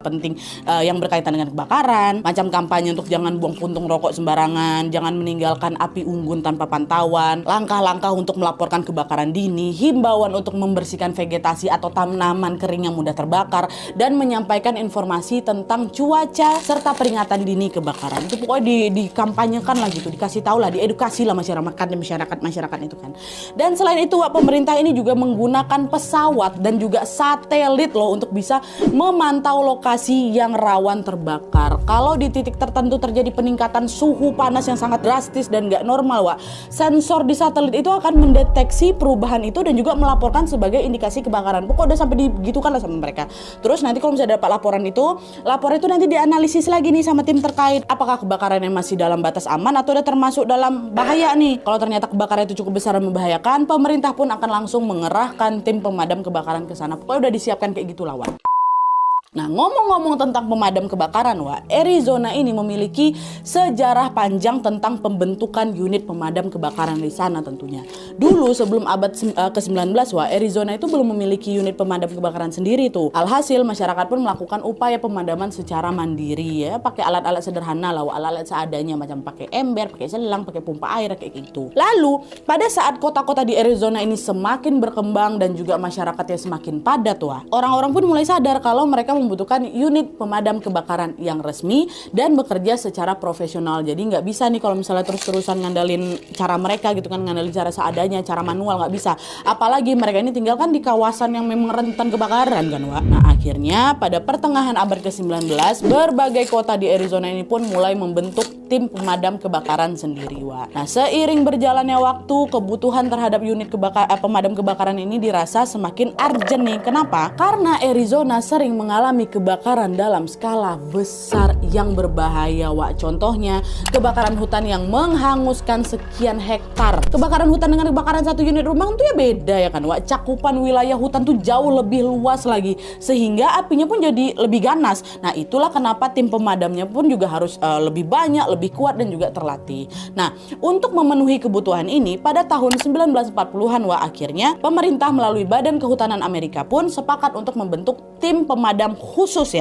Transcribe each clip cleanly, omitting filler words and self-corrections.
penting yang berkaitan dengan kebakaran, macam kampanye untuk jangan buang puntung rokok sembarangan, jangan meninggalkan api unggun tanpa pantauan, langkah-langkah untuk melaporkan kebakaran dini, himbauan untuk membersihkan vegetasi atau tanaman kering yang mudah terbakar, dan menyampaikan informasi tentang cuaca serta peringatan dini kebakaran. Itu pokoknya dikampanyekan lah gitu, dikasih tahu lah, diedukasi lah masyarakat itu kan. Dan selain itu pemerintah ini juga menggunakan pesawat dan juga satelit loh untuk bisa memantau lokasi yang rawan terbakar. Kalau di titik tertentu terjadi peningkatan suhu panas yang sangat drastis dan nggak normal, sensor di satelit itu akan mendeteksi perubahan itu dan juga melaporkan sebagai indikasi kebakaran. Pokoknya udah sampai digitukan lah sama mereka. Terus nanti kalau misalnya dapat laporan itu nanti dianalisis lagi nih sama tim terkait. Apakah kebakaran yang masih dalam batas aman atau udah termasuk dalam bahaya nih? Kalau ternyata kebakaran itu cukup besar dan membahayakan, pemerintah pun akan langsung mengerahkan tim pemadam kebakaran ke sana. Pokoknya udah disiapkan kayak gitu lah, Nah, ngomong-ngomong tentang pemadam kebakaran, Arizona ini memiliki sejarah panjang tentang pembentukan unit pemadam kebakaran di sana tentunya. Dulu sebelum abad ke-19, Arizona itu belum memiliki unit pemadam kebakaran sendiri tuh. Alhasil masyarakat pun melakukan upaya pemadaman secara mandiri ya, pakai alat-alat sederhana lah, alat-alat seadanya macam pakai ember, pakai selang, pakai pompa air kayak gitu. Lalu, pada saat kota-kota di Arizona ini semakin berkembang dan juga masyarakatnya semakin padat, orang-orang pun mulai sadar kalau mereka membutuhkan unit pemadam kebakaran yang resmi dan bekerja secara profesional. Jadi nggak bisa nih kalau misalnya terus-terusan ngandalin cara mereka gitu kan, ngandalin cara seadanya, cara manual, nggak bisa. Apalagi mereka ini tinggal kan di kawasan yang memang rentan kebakaran kan, Nah, akhirnya pada pertengahan abad ke-19 berbagai kota di Arizona ini pun mulai membentuk tim pemadam kebakaran sendiri, Nah, seiring berjalannya waktu, kebutuhan terhadap unit pemadam kebakaran ini dirasa semakin urgent nih. Kenapa? Karena Arizona sering mengalami kebakaran dalam skala besar yang berbahaya, Contohnya, kebakaran hutan yang menghanguskan sekian hektar. Kebakaran hutan dengan kebakaran satu unit rumah itu ya beda ya kan, Cakupan wilayah hutan tuh jauh lebih luas lagi, sehingga apinya pun jadi lebih ganas. Nah, itulah kenapa tim pemadamnya pun juga harus lebih banyak, lebih kuat dan juga terlatih. Nah, untuk memenuhi kebutuhan ini, pada tahun 1940-an, akhirnya pemerintah melalui Badan Kehutanan Amerika pun sepakat untuk membentuk tim pemadam khusus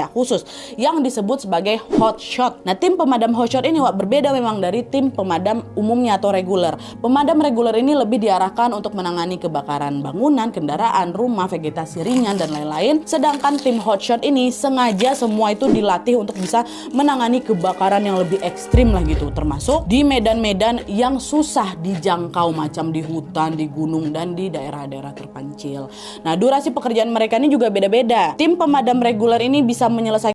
yang disebut sebagai hotshot. Nah, tim pemadam hotshot ini berbeda memang dari tim pemadam umumnya atau reguler. Pemadam reguler ini lebih diarahkan untuk menangani kebakaran bangunan, kendaraan, rumah, vegetasi ringan dan lain-lain. Sedangkan tim hotshot ini sengaja semua itu dilatih untuk bisa menangani kebakaran yang lebih ekstrim lah gitu, termasuk di medan-medan yang susah dijangkau macam di hutan, di gunung dan di daerah-daerah terpencil. Nah, durasi pekerjaan mereka ini juga beda-beda. Tim pemadam reguler ini bisa menyelesaikan